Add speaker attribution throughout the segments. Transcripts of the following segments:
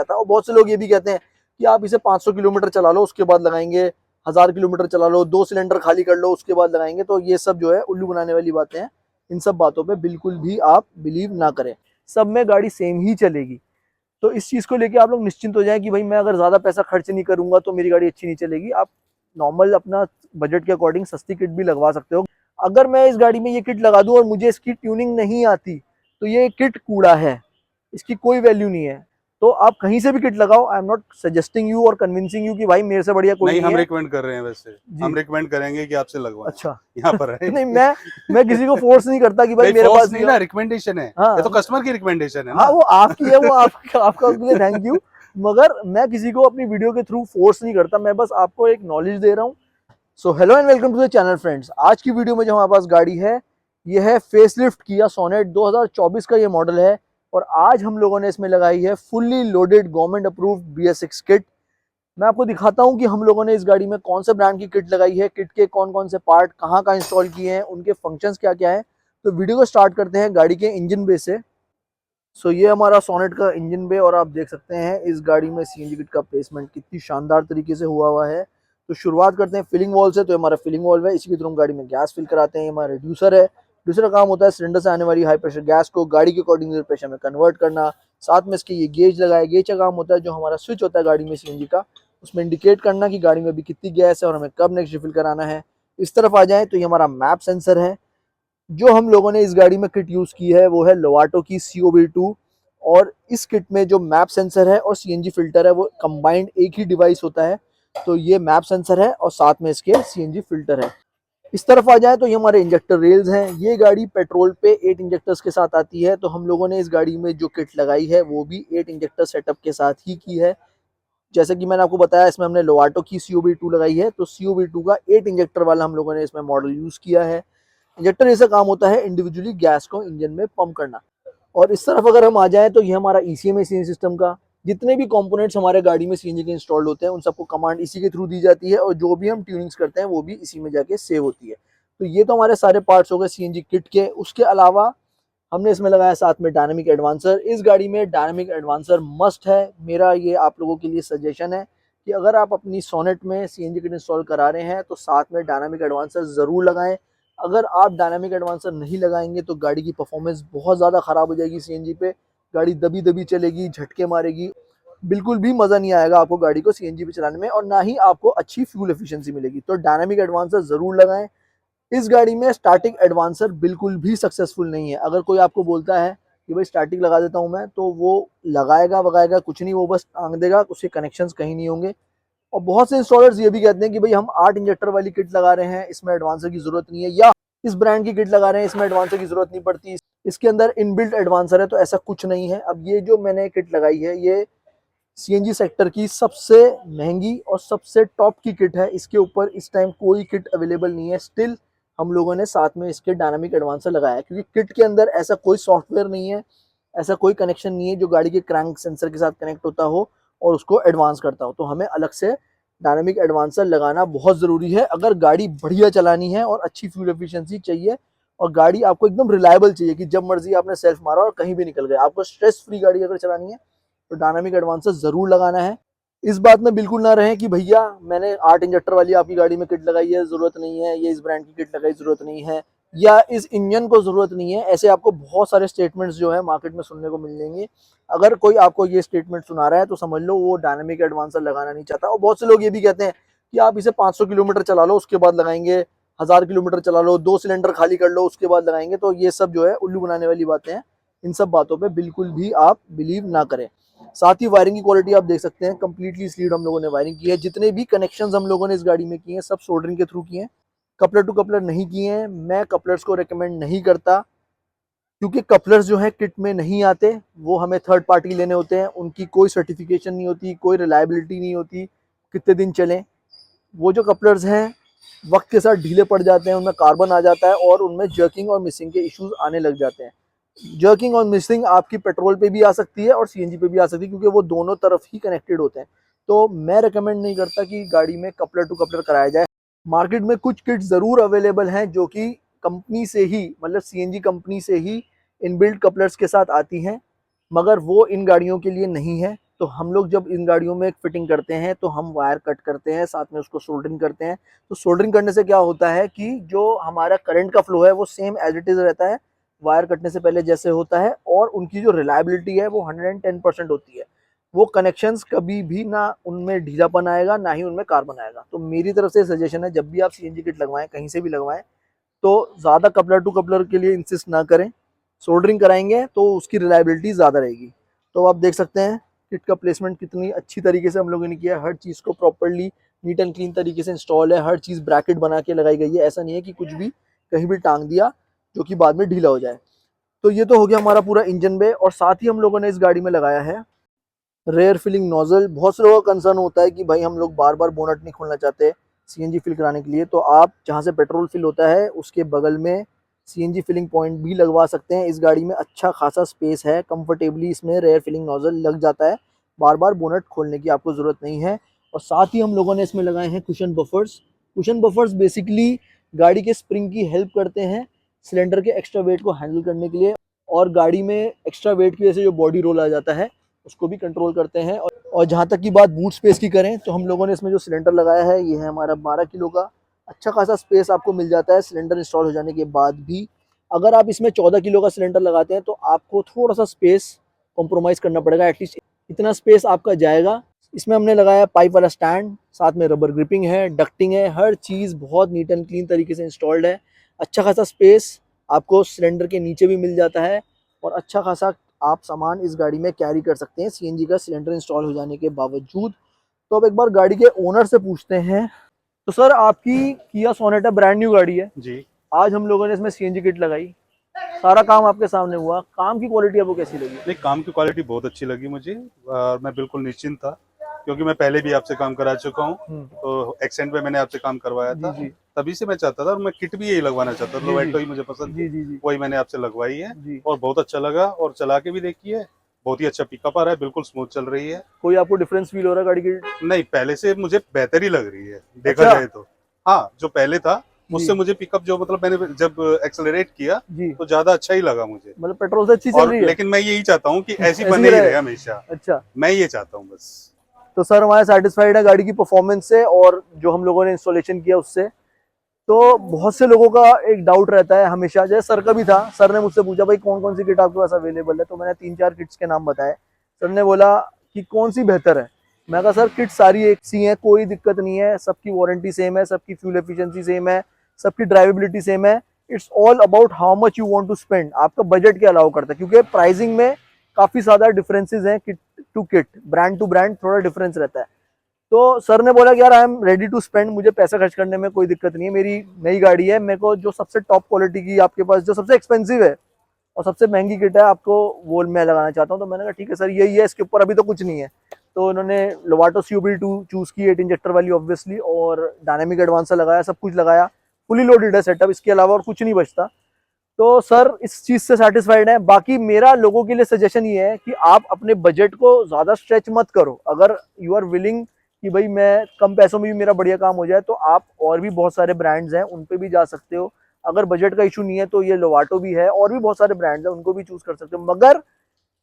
Speaker 1: जाता है। और बहुत से लोग ये भी कहते हैं कि आप इसे 500 किलोमीटर चला लो उसके बाद लगाएंगे, 1000 किलोमीटर चला लो, 2 सिलेंडर खाली कर लो उसके बाद लगाएंगे। तो ये सब जो है उल्लू बनाने वाली बातें हैं। इन सब बातों पे बिल्कुल भी आप बिलीव ना करें। सब में गाड़ी सेम ही चलेगी। तो इस चीज को लेके आप लोग निश्चिंत हो जाएं कि भाई मैं अगर ज्यादा पैसा खर्च नहीं करूंगा तो मेरी गाड़ी अच्छी नहीं चलेगी। आप नॉर्मल अपना बजट के अकॉर्डिंग सस्ती किट भी लगवा सकते हो। अगर मैं इस गाड़ी में ये किट लगा दूं और मुझे इसकी ट्यूनिंग नहीं आती तो ये किट कूड़ा है, इसकी कोई वैल्यू नहीं है। तो आप कहीं से भी किट लगाओ। I am not suggesting you और कन्विंसिंग यू कि भाई मेरे से बढ़िया कोई
Speaker 2: नहीं,
Speaker 1: नहीं
Speaker 2: हम
Speaker 1: है।
Speaker 2: रिकमेंड कर रहे हैं, वैसे हम रिकमेंड करेंगे कि आपसे लगवाएं।
Speaker 1: अच्छा।
Speaker 2: यहाँ पर है
Speaker 1: नहीं, मैं किसी को फोर्स नहीं करता कि भाई
Speaker 2: नहीं,
Speaker 1: मेरे
Speaker 2: फोर्स
Speaker 1: पास
Speaker 2: नहीं ना, रिकमेंडेशन है।
Speaker 1: हाँ
Speaker 2: ये तो कस्टमर की रिकमेंडेशन है
Speaker 1: हाँ,
Speaker 2: ना।
Speaker 1: वो आपकी है, वो आपका उसके लिए थैंक यू। मगर मैं किसी को अपनी वीडियो के थ्रू फोर्स नहीं करता, मैं बस आपको एक नॉलेज दे रहा हूँ। So hello and welcome to the channel friends. आज की वीडियो में जो हमारे पास गाड़ी है ये है फेसलिफ्ट किया सोनेट 2024 का ये मॉडल है। और आज हम लोगों ने इसमें लगाई है fully loaded government approved BS6 kit. मैं आपको दिखाता हूँ कि हम लोगों ने इस गाड़ी में कौन से ब्रांड की किट लगाई है, किट के कौन कौन से पार्ट कहाँ कहाँ इंस्टॉल किए हैं, उनके फंक्शंस क्या क्या है। तो वीडियो को स्टार्ट करते हैं गाड़ी के इंजन बे से। सो ये हमारा सोनेट का इंजन बे और आप देख सकते हैं इस गाड़ी में CNG किट का प्लेसमेंट कितनी शानदार तरीके से हुआ है। तो शुरुआत करते हैं फिलिंग वॉल से। तो हमारा फिलिंग वॉल्व है, इसी के थ्रू हम गाड़ी में गैस फिल कराते हैं। हमारा रिड्यूसर है। दूसरा काम होता है सिलेंडर से आने वाली हाई प्रेशर गैस को गाड़ी के अकॉर्डिंग प्रेशर में कन्वर्ट करना। साथ में इसके ये गेज लगाए। गेज का काम होता है जो हमारा स्विच होता है गाड़ी में CNG का, उसमें इंडिकेट करना कि गाड़ी में अभी कितनी गैस है और हमें कब नेक्स्ट रिफिल कराना है। इस तरफ आ जाए तो ये हमारा मैप सेंसर है। जो हम लोगों ने इस गाड़ी में किट यूज की है वो है लोवाटो की COB2। और इस किट में जो मैप सेंसर है और CNG फिल्टर है वो कंबाइंड एक ही डिवाइस होता है। तो ये मैप सेंसर है और साथ में इसके CNG फिल्टर है। इस तरफ आ जाए तो ये हमारे इंजेक्टर रेल्स हैं। ये गाड़ी पेट्रोल पे 8 इंजेक्टर्स के साथ आती है। तो हम लोगों ने इस गाड़ी में जो किट लगाई है वो भी 8 इंजेक्टर सेटअप के साथ ही की है। जैसे कि मैंने आपको बताया इसमें हमने लोवाटो की COB2 लगाई है। तो COB2 का 8 इंजेक्टर वाला हम लोगों ने इसमें मॉडल यूज किया है। इंजेक्टर ऐसा काम होता है इंडिविजुअली गैस को इंजन में पंप करना। और इस तरफ अगर हम आ जाएं तो ये हमारा ECM है CNG सिस्टम का। जितने भी कंपोनेंट्स हमारे गाड़ी में CNG के इंस्टॉल्ड होते हैं उन सबको कमांड इसी के थ्रू दी जाती है और जो भी हम ट्यूनिंग्स करते हैं वो भी इसी में जाके सेव होती है। तो ये तो हमारे सारे पार्ट्स हो गए CNG किट के। उसके अलावा हमने इसमें लगाया साथ में डायनामिक एडवांसर। इस गाड़ी में डायनामिक एडवांसर मस्ट है। मेरा ये आप लोगों के लिए सजेशन है कि अगर आप अपनी सोनेट में CNG किट इंस्टॉल करा रहे हैं तो साथ में डायनामिक एडवांसर ज़रूर लगाएं। अगर आप डायनामिक एडवांसर नहीं लगाएंगे तो गाड़ी की परफॉर्मेंस बहुत ज़्यादा ख़राब हो जाएगी CNG पे। गाड़ी दबी दबी चलेगी, झटके मारेगी, बिल्कुल भी मज़ा नहीं आएगा आपको गाड़ी को CNG पे चलाने में और ना ही आपको अच्छी फ्यूल एफिशिएंसी मिलेगी। तो डायनामिक एडवांसर ज़रूर लगाएं। इस गाड़ी में स्टैटिक एडवांसर बिल्कुल भी सक्सेसफुल नहीं है। अगर कोई आपको बोलता है कि भाई स्टैटिक लगा देता हूं मैं, तो वो लगाएगा वगाएगा कुछ नहीं, वो बस टांग देगा, उसके कनेक्शंस कहीं नहीं होंगे। और बहुत से इंस्टॉलर्स ये भी कहते हैं कि भाई हम 8 इंजेक्टर वाली किट लगा रहे हैं, इसमें एडवांसर की जरूरत नहीं है, या इस ब्रांड की किट लगा रहे हैं इसमें एडवांसर की जरूरत नहीं पड़ती, इसके अंदर इनबिल्ट एडवांसर है। तो ऐसा कुछ नहीं है। अब ये जो मैंने किट लगाई है ये CNG सेक्टर की सबसे महंगी और सबसे टॉप की किट है। इसके ऊपर इस टाइम कोई किट अवेलेबल नहीं है। स्टिल हम लोगों ने साथ में इसके डायनामिक एडवांसर लगाया है क्योंकि किट के अंदर ऐसा कोई सॉफ्टवेयर नहीं है, ऐसा कोई कनेक्शन नहीं है जो गाड़ी के क्रैंक सेंसर के साथ कनेक्ट होता हो और उसको एडवांस करता हो। तो हमें अलग से डायनामिक एडवांसर लगाना बहुत ज़रूरी है अगर गाड़ी बढ़िया चलानी है और अच्छी फ्यूल एफिशिएंसी चाहिए और गाड़ी आपको एकदम रिलायबल चाहिए कि जब मर्जी आपने सेल्फ मारा और कहीं भी निकल गए, आपको स्ट्रेस फ्री गाड़ी अगर चलानी है तो डायनामिक एडवांसर जरूर लगाना है। इस बात में बिल्कुल ना रहे कि भैया मैंने 8 इंजेक्टर वाली आपकी गाड़ी में किट लगाई है, जरूरत नहीं है, ये इस ब्रांड की किट लगाई जरूरत नहीं है, या इस इंजन को जरूरत नहीं है। ऐसे आपको बहुत सारे स्टेटमेंट्स जो है मार्केट में सुनने को मिल जाएंगे। अगर कोई आपको ये स्टेटमेंट सुना रहा है तो समझ लो वो डायनामिक एडवांसर लगाना नहीं चाहता। और बहुत से लोग ये भी कहते हैं कि आप इसे 500 किलोमीटर चला लो उसके बाद लगाएंगे, 1000 किलोमीटर चला लो, 2 सिलेंडर खाली कर लो उसके बाद लगाएंगे। तो ये सब जो है उल्लू बनाने वाली बातें हैं। इन सब बातों पर बिल्कुल भी आप बिलीव ना करें। साथ ही वायरिंग की क्वालिटी आप देख सकते हैं, कंप्लीटली स्लीड हम लोगों ने वायरिंग की है। जितने भी कनेक्शंस हम लोगों ने इस गाड़ी में किए हैं सब सोल्डरिंग के थ्रू किए हैं, कपलर टू कपलर नहीं किए हैं। मैं कपलर्स को रेकमेंड नहीं करता क्योंकि कपलर्स जो है किट में नहीं आते, वो हमें थर्ड पार्टी लेने होते हैं, उनकी कोई सर्टिफिकेशन नहीं होती, कोई रिलायबिलिटी नहीं होती कितने दिन चलें। वो जो कपलर्स हैं वक्त के साथ ढीले पड़ जाते हैं, उनमें कार्बन आ जाता है और उनमें जर्किंग और मिसिंग के इश्यूज आने लग जाते हैं। जर्किंग और मिसिंग आपकी पेट्रोल पे भी आ सकती है और CNG पे भी आ सकती है क्योंकि वो दोनों तरफ ही कनेक्टेड होते हैं। तो मैं रेकमेंड नहीं करता कि गाड़ी में कपलर टू कपलर कराया जाए। मार्केट में कुछ किट ज़रूर अवेलेबल हैं जो कि कंपनी से ही, मतलब CNG कंपनी से ही इनबिल्ट कपलर्स के साथ आती हैं, मगर वो इन गाड़ियों के लिए नहीं है। तो हम लोग जब इन गाड़ियों में फिटिंग करते हैं तो हम वायर कट करते हैं, साथ में उसको सोल्डरिंग करते हैं। तो सोल्डरिंग करने से क्या होता है कि जो हमारा करंट का फ्लो है वो सेम एज इट इज रहता है वायर कटने से पहले जैसे होता है, और उनकी जो रिलायबिलिटी है वो 110% होती है। वो कनेक्शंस कभी भी ना उनमें ढीलापन आएगा ना ही उनमें कार्बन आएगा। तो मेरी तरफ से सजेशन है, जब भी आप सीएनजी किट लगवाएं, कहीं से भी लगवाएं, तो ज़्यादा कपलर टू कपलर के लिए इंसिस्ट ना करें। सोल्डरिंग कराएंगे तो उसकी रिलायबिलिटी ज़्यादा रहेगी। तो आप देख सकते हैं किट का प्लेसमेंट कितनी अच्छी तरीके से हम लोगों ने किया है। हर चीज़ को प्रॉपरली नीट एंड क्लीन तरीके से इंस्टॉल है। हर चीज़ ब्रैकेट बना के लगाई गई है। ऐसा नहीं है कि कुछ भी कहीं भी टांग दिया जो कि बाद में ढीला हो जाए। तो ये तो हो गया हमारा पूरा इंजन बे, और साथ ही हम लोगों ने इस गाड़ी में लगाया है रेयर फिलिंग नोजल। बहुत से लोगों का कंसर्न होता है कि भाई हम लोग बार बार बोनट नहीं खोलना चाहते सीएनजी फिल कराने के लिए, तो आप जहाँ से पेट्रोल फिल होता है उसके बगल में सीएनजी फिलिंग पॉइंट भी लगवा सकते हैं। इस गाड़ी में अच्छा खासा स्पेस है, कंफर्टेबली इसमें रेयर फिलिंग नोजल लग जाता है, बार बार बोनट खोलने की आपको ज़रूरत नहीं है। और साथ ही हम लोगों ने इसमें लगाए हैं cushion buffers. Cushion buffers basically गाड़ी के स्प्रिंग की हेल्प करते हैं सिलेंडर के एक्स्ट्रा वेट को हैंडल करने के लिए, और गाड़ी में एक्स्ट्रा वेट की वजह से जो बॉडी रोल आ जाता है उसको भी कंट्रोल करते हैं। और जहाँ तक की बात बूट स्पेस की करें तो हम लोगों ने इसमें जो सिलेंडर लगाया है ये है हमारा 12 किलो का। अच्छा खासा स्पेस आपको मिल जाता है सिलेंडर इंस्टॉल हो जाने के बाद भी। अगर आप इसमें 14 किलो का सिलेंडर लगाते हैं तो आपको थोड़ा सा स्पेस कॉम्प्रोमाइज़ करना पड़ेगा, एटलीस्ट इतना स्पेस आपका जाएगा। इसमें हमने लगाया पाइप वाला स्टैंड, साथ में रबर ग्रिपिंग है, डक्टिंग है, हर चीज़ बहुत नीट एंड क्लीन तरीके से इंस्टॉल्ड है। अच्छा खासा स्पेस आपको सिलेंडर के नीचे भी मिल जाता है, और अच्छा खासा आप सामान इस गाड़ी में कैरी कर सकते हैं सीएनजी का सिलेंडर इंस्टॉल हो जाने के बावजूद। तो अब एक बार गाड़ी के ओनर से पूछते हैं। तो सर, आपकी किया सोनेटा ब्रांड न्यू गाड़ी है,
Speaker 2: जी।
Speaker 1: आज हम लोगों ने इसमें सीएनजी किट लगाई, सारा काम आपके सामने हुआ, काम की क्वालिटी आपको कैसी लगी?
Speaker 2: नहीं, काम की क्वालिटी बहुत अच्छी लगी मुझे, और मैं बिल्कुल निश्चिंत था क्योंकि मैं पहले भी आपसे काम करा चुका हूँ। तो एक्सेंट पे मैंने आपसे काम करवाया
Speaker 1: जी
Speaker 2: था,
Speaker 1: जी
Speaker 2: तभी से मैं चाहता था, और मैं किट भी यही लगवाना चाहता था।
Speaker 1: जी
Speaker 2: लोवेटो ही मुझे पसंद
Speaker 1: जी
Speaker 2: थी,
Speaker 1: जी जी
Speaker 2: वही मैंने आपसे लगवाई है,
Speaker 1: जी।
Speaker 2: और बहुत अच्छा लगा। और चला के भी देखी है, बहुत ही अच्छा पिकअप आ रहा है, बिल्कुल स्मूथ चल रही है।
Speaker 1: कोई आपको डिफरेंस फील हो रहा है गाड़ी की?
Speaker 2: नहीं, पहले से मुझे बेहतर ही लग रही है देखा
Speaker 1: अच्छा।
Speaker 2: जाए तो। हाँ, जो पहले था
Speaker 1: जी
Speaker 2: उससे मुझे पिकअप, जो मतलब मैंने जब एक्सेलरेट किया
Speaker 1: जी,
Speaker 2: तो ज्यादा अच्छा ही लगा मुझे।
Speaker 1: मतलब पेट्रोल से अच्छी चल
Speaker 2: और
Speaker 1: रही है?
Speaker 2: लेकिन मैं यही चाहता हूँ कि ऐसी
Speaker 1: ऐसी
Speaker 2: बने
Speaker 1: ही
Speaker 2: ही
Speaker 1: रहे।
Speaker 2: रहे हमेशा,
Speaker 1: अच्छा।
Speaker 2: मैं ये चाहता हूँ बस।
Speaker 1: तो सर, हमारे सेटिस्फाइड है गाड़ी की परफॉर्मेंस से और जो हम लोगों ने इंस्टॉलेशन किया उससे। तो बहुत से लोगों का एक डाउट रहता है हमेशा, जैसे सर का भी था। सर ने मुझसे पूछा भाई कौन कौन सी किट आपके पास अवेलेबल है, तो मैंने 3-4 किट्स के नाम बताए। सर ने बोला कि कौन सी बेहतर है। मैं कहा सर, किट सारी एक सी है, कोई दिक्कत नहीं है, सबकी वारंटी सेम है, सबकी फ्यूल एफिशिएंसी सेम है, सबकी ड्राइवेबिलिटी सेम है। It's all about how much you want to spend, आपका बजट क्या अलाउ करता है, क्योंकि प्राइसिंग में काफ़ी ज़्यादा डिफरेंसेस हैं kit to kit, brand to brand थोड़ा डिफरेंस रहता है। तो सर ने बोला कि यार I am ready to spend, मुझे पैसा खर्च करने में कोई दिक्कत नहीं है, मेरी नई गाड़ी है, मेरे को जो सबसे टॉप क्वालिटी की आपके पास जो सबसे एक्सपेंसिव है और सबसे महंगी किट है आपको वो मैं लगाना चाहता हूँ। तो मैंने कहा ठीक है सर, यही है, इसके ऊपर अभी तो कुछ नहीं है। तो उन्होंने लोवाटो CUB2 चूज़ की, 8 इंजेक्टर वाली ऑब्वियसली, और डायनेमिक एडवांसर लगाया, सब कुछ लगाया, फुली लोडेड है सेटअप, इसके अलावा और कुछ नहीं बचता। तो सर इस चीज़ से सेटिस्फाइड है। बाकी मेरा लोगों के लिए सजेशन ये है कि आप अपने बजट को ज़्यादा स्ट्रेच मत करो। अगर यू आर विलिंग कि भाई मैं कम पैसों में भी मेरा बढ़िया काम हो जाए, तो आप और भी बहुत सारे ब्रांड्स हैं उन पे भी जा सकते हो। अगर बजट का इशू नहीं है तो ये लोवाटो भी है, और भी बहुत सारे ब्रांड्स हैं, उनको भी चूज कर सकते हो। मगर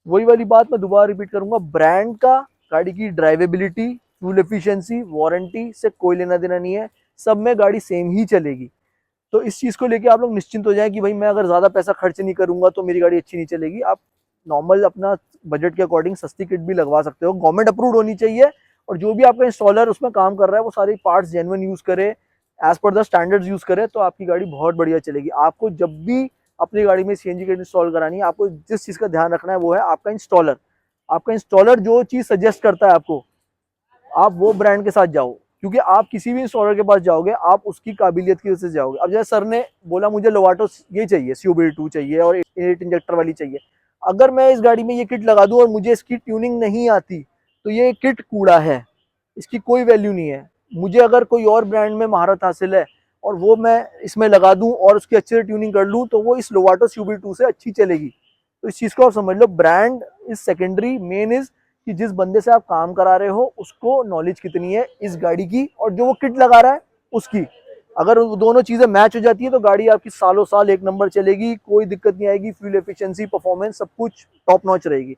Speaker 1: वही वाली बात मैं दोबारा रिपीट करूंगा, ब्रांड का गाड़ी की ड्राइवेबिलिटी, फ्यूल एफिशिएंसी, वारंटी से कोई लेना देना नहीं है, सब में गाड़ी सेम ही चलेगी। तो इस चीज़ को लेके आप लोग निश्चिंत हो जाएं कि भाई मैं अगर ज़्यादा पैसा खर्च नहीं करूंगा तो मेरी गाड़ी अच्छी नहीं चलेगी। आप नॉर्मल अपना बजट के अकॉर्डिंग सस्ती किट भी लगवा सकते हो, गवर्नमेंट अप्रूव्ड होनी चाहिए, और जो भी आपका इंस्टॉलर उसमें काम कर रहा है वो सारे पार्ट्स जेन्युइन यूज़ करे, as per the standards use करे, तो आपकी गाड़ी बहुत बढ़िया चलेगी। आपको जब भी अपनी गाड़ी में सीएनजी किट इंस्टॉल करानी है, आपको जिस चीज़ का ध्यान रखना है वो है आपका इंस्टॉलर। आपका इंस्टॉलर जो चीज़ सजेस्ट करता है आपको, आप वो ब्रांड के साथ जाओ, क्योंकि आप किसी भी इंस्टॉलर के पास जाओगे आप उसकी काबिलियत की वजह से जाओगे। अब जैसे सर ने बोला मुझे लोवाटो ये चाहिए, CUB2 चाहिए और 8 इंजेक्टर वाली चाहिए, अगर मैं इस गाड़ी में ये किट लगा दूं और मुझे इसकी ट्यूनिंग नहीं आती तो ये किट कूड़ा है, इसकी कोई वैल्यू नहीं है। मुझे अगर कोई और ब्रांड में महारत हासिल है और वो मैं इसमें लगा दूं और उसकी अच्छे से ट्यूनिंग कर लूं तो वो इस लोवाटो CUB2 से अच्छी चलेगी। तो इस चीज़ को आप समझ लो, brand is secondary, main is कि जिस बंदे से आप काम करा रहे हो उसको नॉलेज कितनी है इस गाड़ी की, और जो वो किट लगा रहा है उसकी। अगर वो दोनों चीजें मैच हो जाती है तो गाड़ी आपकी सालों साल एक नंबर चलेगी, कोई दिक्कत नहीं आएगी, फ्यूल एफिशिएंसी, परफॉर्मेंस सब कुछ टॉप नॉच रहेगी।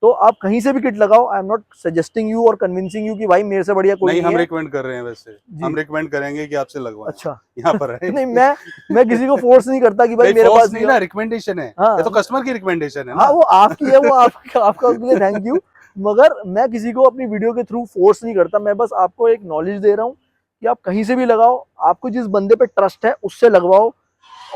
Speaker 1: तो आप कहीं से भी किट लगाओ, I am not suggesting you और कन्विंसिंग यू कि भाई मेरे से बढ़िया कोई
Speaker 2: नहीं,
Speaker 1: नहीं
Speaker 2: हम
Speaker 1: है।
Speaker 2: रिकमेंड कर रहे हैं वैसे, हम रिकमेंड करेंगे कि आपसे लगवाएं।
Speaker 1: अच्छा
Speaker 2: यहाँ पर है।
Speaker 1: नहीं, मैं किसी को फोर्स नहीं करता कि भाई
Speaker 2: नहीं,
Speaker 1: मेरे
Speaker 2: फोर्स
Speaker 1: पास
Speaker 2: नहीं ना, रिकमेंडेशन है।
Speaker 1: हाँ
Speaker 2: ये तो कस्टमर की रिकमेंडेशन है
Speaker 1: हाँ
Speaker 2: ना।
Speaker 1: वो आपकी है, वो आपका उसके लिए थैंक यू। मगर मैं किसी को अपनी वीडियो के थ्रू फोर्स नहीं करता, मैं बस आपको एक नॉलेज दे रहा हूँ कि आप कहीं से भी लगाओ, आपको जिस बंदे पे ट्रस्ट है उससे लगवाओ।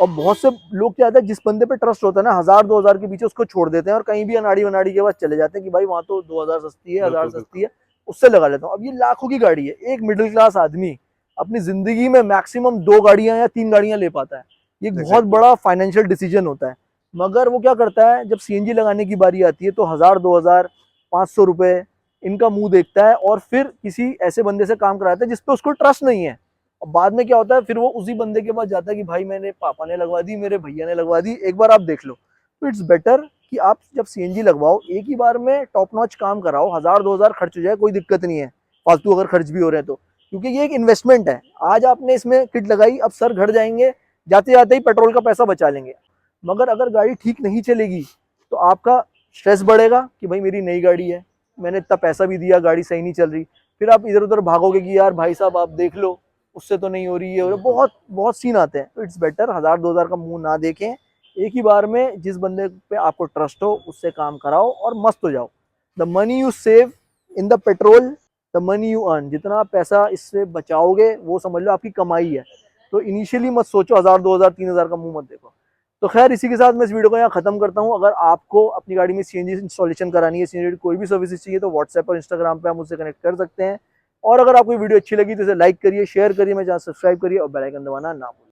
Speaker 1: और बहुत से लोग क्या होता है, जिस बंदे पे ट्रस्ट होता है ना, 1000-2000 के पीछे उसको छोड़ देते हैं और कहीं भी अनाड़ी वनाड़ी के बाद चले जाते हैं कि भाई वहां तो 2000 सस्ती है, 1000
Speaker 2: बिल्कुल
Speaker 1: सस्ती है, उससे लगा लेता हूँ। अब ये लाखों की गाड़ी है, एक मिडिल क्लास आदमी अपनी जिंदगी में मैक्सिमम 2 गाड़ियां या 3 गाड़ियां ले पाता है। ये एक बहुत
Speaker 2: Exactly.
Speaker 1: बड़ा फाइनेंशियल डिसीजन होता है। मगर वो क्या करता है, जब सीएनजी लगाने की बारी आती है तो 1000-2000 500 रुपए इनका मुंह देखता है और फिर किसी ऐसे बंदे से काम कराता है जिसपे उसको ट्रस्ट नहीं है। और बाद में क्या होता है, फिर वो उसी बंदे के पास जाता है कि भाई मैंने पापा ने लगवा दी, मेरे भैया ने लगवा दी, एक बार आप देख लो। तो इट्स बेटर कि आप जब सीएनजी लगवाओ एक ही बार में टॉप नॉच काम कराओ, 1000-2000 खर्च हो जाए कोई दिक्कत नहीं है, फालतू अगर खर्च भी हो रहे हैं तो, क्योंकि ये एक इन्वेस्टमेंट है। आज आपने इसमें किट लगाई, अब सर घर जाएंगे, जाते जाते ही पेट्रोल का पैसा बचा लेंगे। मगर अगर गाड़ी ठीक नहीं चलेगी तो आपका स्ट्रेस बढ़ेगा कि भाई मेरी नई गाड़ी है, मैंने इतना पैसा भी दिया, गाड़ी सही नहीं चल रही, फिर आप इधर उधर भागोगे कि यार भाई साहब आप देख लो उससे तो नहीं हो रही है, और बहुत बहुत सीन आते हैं। तो इट्स बेटर 1000-2000 का मुंह ना देखें, एक ही बार में जिस बंदे पे आपको ट्रस्ट हो उससे काम कराओ और मस्त हो जाओ। The money you save in the petrol, the money you earn, जितना पैसा इससे बचाओगे वो समझ लो आपकी कमाई है। तो इनिशियली मत सोचो 1000-2000-3000 का मुंह मत देखो। तो खैर इसी के साथ मैं इस वीडियो को यहाँ खत्म करता हूँ। अगर आपको अपनी गाड़ी में सीएनजी इंस्टॉलेशन करानी है, सीएनजी कोई भी सर्विस चाहिए, तो व्हाट्सएप और इंस्टाग्राम पे आप मुझसे कनेक्ट कर सकते हैं। और अगर आपको वीडियो अच्छी लगी तो इसे लाइक करिए, शेयर करिए, मेरे चैनल सब्सक्राइब करिए और बेल आइकन दबाना ना भूलिए।